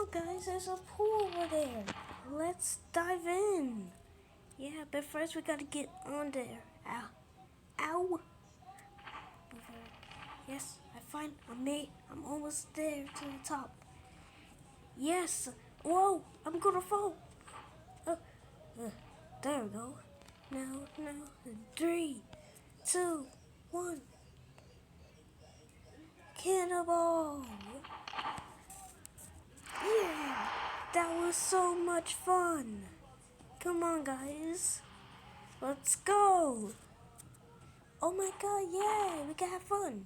on, guys, there's a pool over there. Let's dive in. Yeah, but first we gotta get on there. Ow. Ow. Yes, I'm almost there to the top. Yes. Whoa, I'm gonna fall. Uh, there we go. Now, 3, 2, 1. Cannonball. Yeah, that was so much fun. Come on, guys. Let's go. Oh my god, yeah, we can have fun.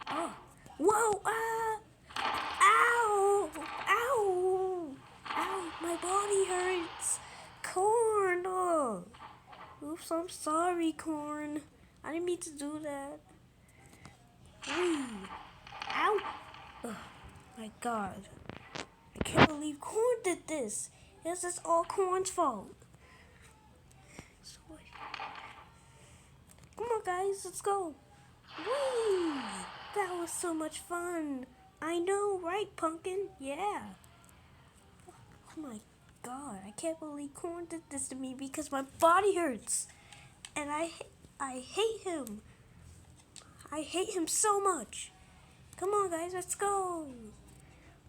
Oh, whoa, ah, ow, ow, ow, my body hurts. Corn, oh. Oops, I'm sorry, Corn. I didn't mean to do that. Wee, ow. Oh my god. I can't believe Corn did this. This is all Corn's fault. Come on, guys, let's go. Whee! That was so much fun. I know, right, Pumpkin? Yeah. Oh my god, I can't believe Corn did this to me because my body hurts. And I hate him. I hate him so much. Come on, guys, let's go.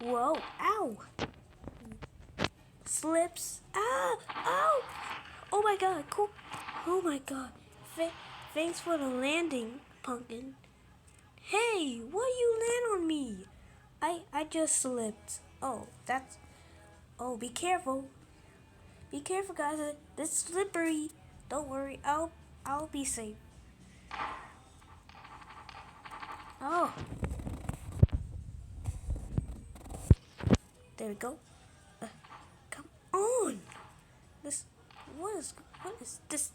Whoa, ow. Slips. Ah, ow. Oh my god, cool. Oh my god. Thanks for the landing, Pumpkin. Hey, why you land on me? I just slipped. Oh, be careful. Be careful, guys. This is slippery. Don't worry. I'll be safe. Oh. There we go. Come on. What is this?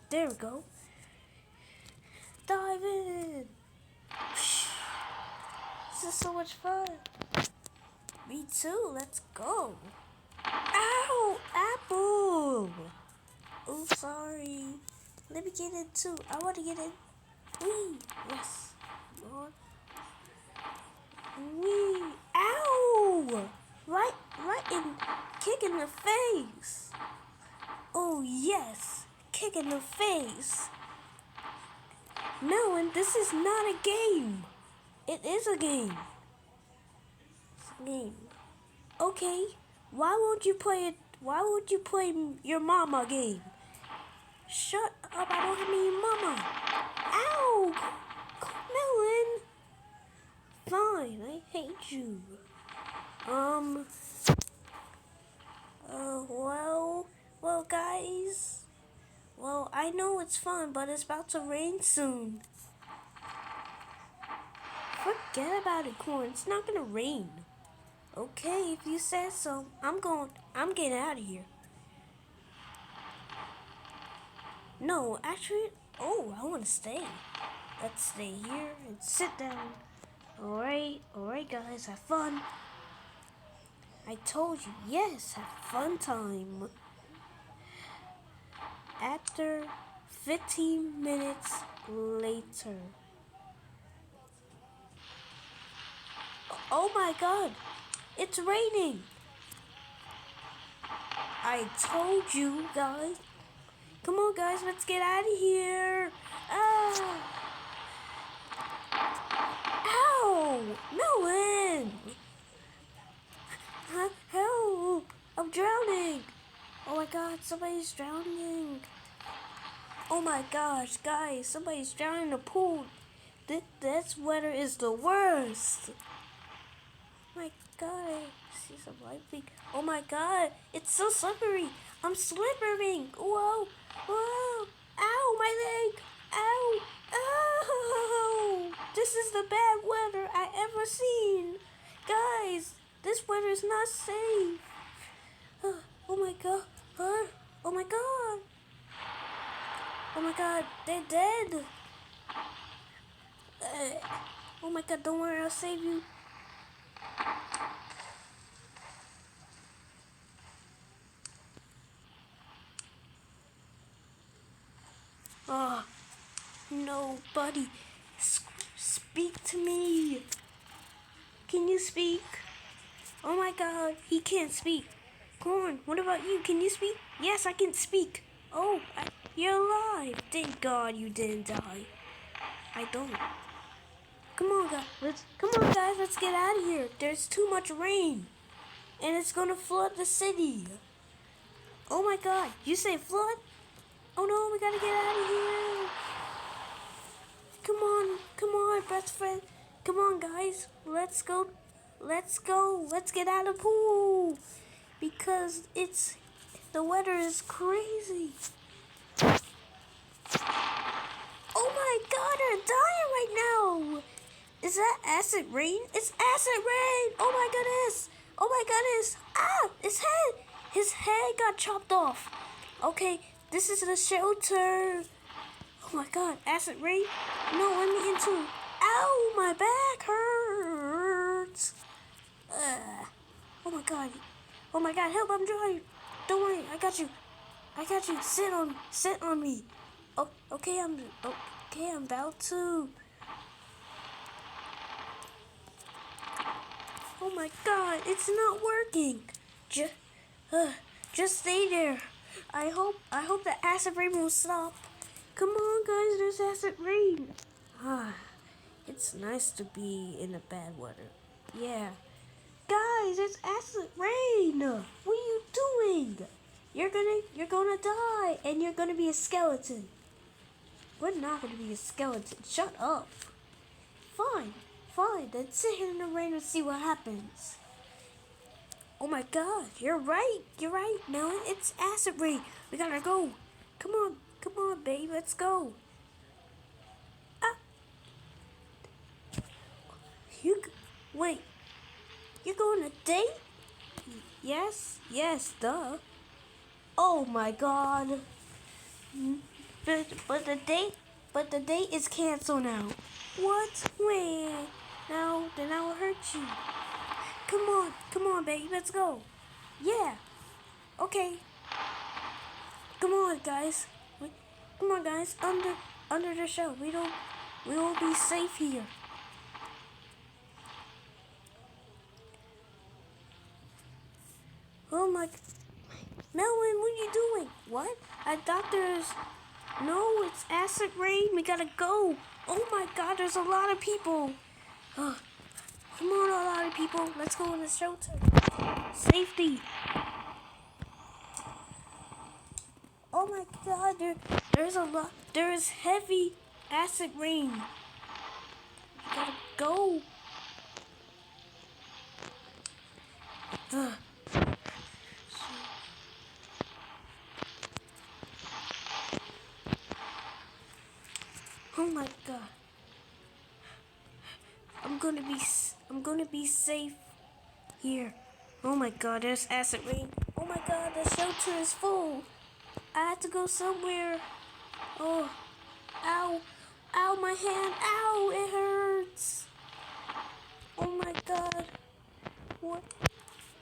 There we go. Dive in. This is so much fun. Me too. Let's go. Ow! Apple! Oh, sorry. Let me get in too. I want to get in. Wee! Yes. Lord. Wee! Ow! Right in, kick in the face. Oh yes, kick in the face. Melon, this is not a game. It is a game. It's a game. Okay, why won't you play it? Why won't you play your mama game? Shut up, I don't have any mama. Ow! Melon! Fine, I hate you. Well, guys. Well, I know it's fun, but it's about to rain soon. Forget about it, Corn. It's not gonna rain. Okay, if you said so. I'm getting out of here. No, actually, I want to stay. Let's stay here and sit down. Alright, guys, have fun. I told you, yes, have fun time. After 15 minutes later. Oh my god, it's raining. I told you, guys. Come on, guys, let's get out of here. Ah. Ow! Melon! Help! I'm drowning! Oh my god, somebody's drowning. Oh my gosh, guys, somebody's drowning in the pool. This weather is the worst. Oh my god, I see some light pink. Oh my god, it's so slippery. I'm slippering. Whoa, whoa. Ow, my leg. Ow, ow. This is the bad weather I ever seen. Guys, this weather is not safe. Oh my god. Oh my god. Oh my god, they're dead. Oh my god, don't worry, I'll save you. Oh, nobody. Speak to me. Can you speak? Oh my god, he can't speak. Corn, what about you? Can you speak? Yes, I can speak. Oh, you're alive. Thank God you didn't die. I don't. Come on, guys. Let's get out of here. There's too much rain, and it's gonna flood the city. Oh my God! You say flood? Oh no, we gotta get out of here. Come on, best friend. Come on, guys. Let's go. Let's go. Let's get out of the pool because the weather is crazy. Oh my God, they're dying right now. Is that acid rain? It's acid rain! Oh my goodness! Oh my goodness! Ah! His head got chopped off! Okay, this is the shelter! Oh my god, acid rain? No, let me in too! Ow! My back hurts! Oh my god! Oh my god, help! I'm drying! Don't worry, I got you! I got you! Sit on me! Oh, okay, I'm about to. Oh my god, it's not working. Just stay there. I hope the acid rain will stop. Come on guys, there's acid rain. It's nice to be in the bad weather. Yeah. Guys, it's acid rain. What are you doing? You're gonna die and you're gonna be a skeleton. We're not gonna be a skeleton. Shut up. Fine. Then sit here in the rain and see what happens. Oh my god, you're right, Melon. It's acid rain. We gotta go. Come on, babe, let's go. Ah, wait, you're going on a date? Yes, duh. Oh my god. But the date is canceled now. What? Wait, then I will hurt you. Come on, baby, let's go. Yeah. Okay. Come on, guys. Under the shelf. We won't be safe here. Oh my, Melvin, what are you doing? What? Doctors. No, it's acid rain. We gotta go. Oh my God, there's a lot of people. Come on, a lot of people. Let's go in the shelter. Safety. Oh my God, there's a lot. There is heavy acid rain. We gotta go. Oh my God. I'm gonna be safe here. Oh my God, there's acid rain. Oh my God, the shelter is full. I have to go somewhere. Oh, ow, my hand, ow, it hurts. Oh my God, what?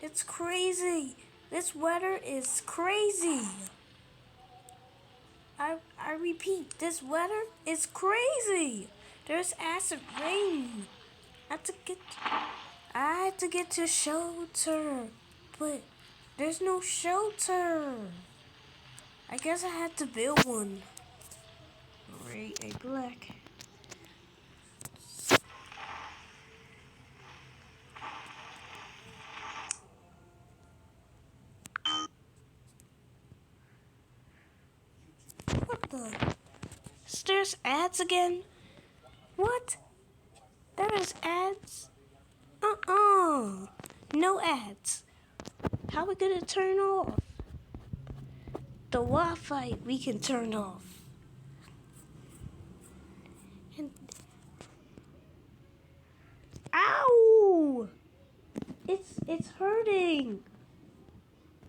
It's crazy. This weather is crazy. I repeat, this weather is crazy. There's acid rain. I had to get to shelter, but there's no shelter. I guess I had to build one. Alright, a black. What the? There's ads again? What? There's ads? No ads. How are we gonna turn off? The Wi-Fi we can turn off. And ow! It's hurting.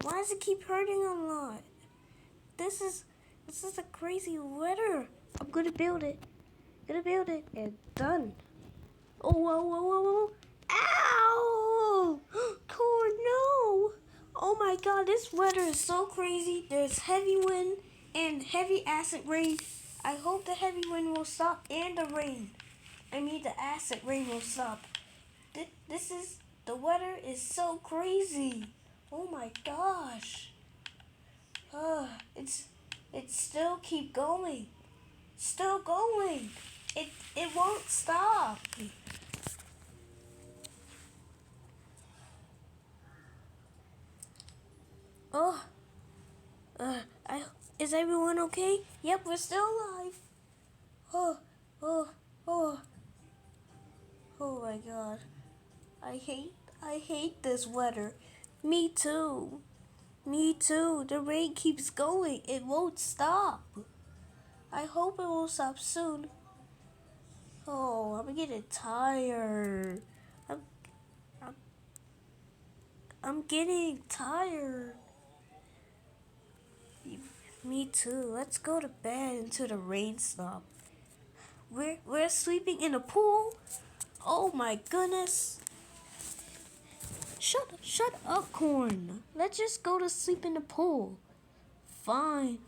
Why does it keep hurting a lot? This is a crazy weather. I'm gonna build it. And done. Oh, whoa. Ow! Corn, no! Oh my God, this weather is so crazy. There's heavy wind and heavy acid rain. I hope the heavy wind will stop and the rain. The acid rain will stop. This is The weather is so crazy. Oh my gosh. It still keep going. Still going. It won't stop. Oh, I is everyone okay? Yep, we're still alive. Oh, oh, oh, oh my God! I hate this weather. Me too. Me too. The rain keeps going. It won't stop. I hope it will stop soon. Oh, I'm getting tired. I'm, I'm, I'm getting tired. Me too. Let's go to bed until the rain stops. We're sleeping in a pool. Oh my goodness. Shut up, Corn. Let's just go to sleep in the pool. Fine,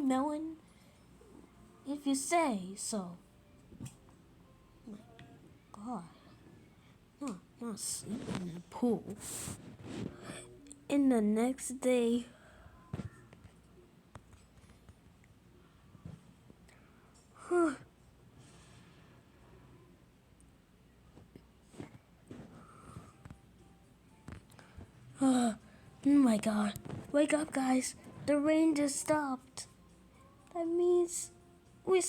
Melon. If you say so. My God. No, not sleeping in the pool. In the next day. Oh my God. Wake up, guys. The rain just stopped. That means we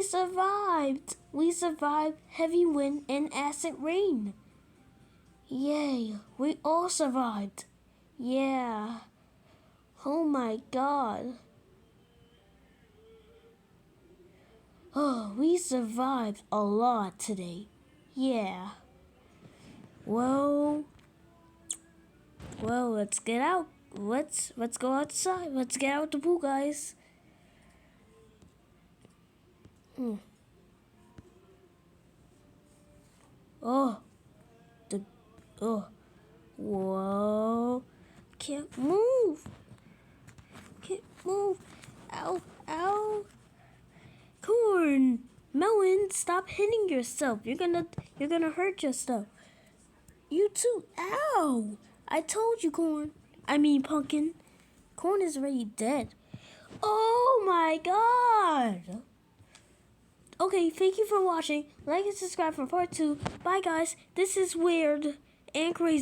survived. We survived heavy wind and acid rain. Yay, we all survived. Yeah. Oh my God. Oh, we survived a lot today. Yeah. Well, let's get out. Let's go outside. Let's get out the pool, guys. Oh, oh, whoa. Can't move. Can't move. Ow, ow. Corn. Melon, stop hitting yourself. You're gonna hurt yourself. You too. Ow. I told you, Corn. I mean, Pumpkin. Corn is already dead. Oh my God. Okay, thank you for watching. Like and subscribe for part 2. Bye, guys. This is weird and crazy.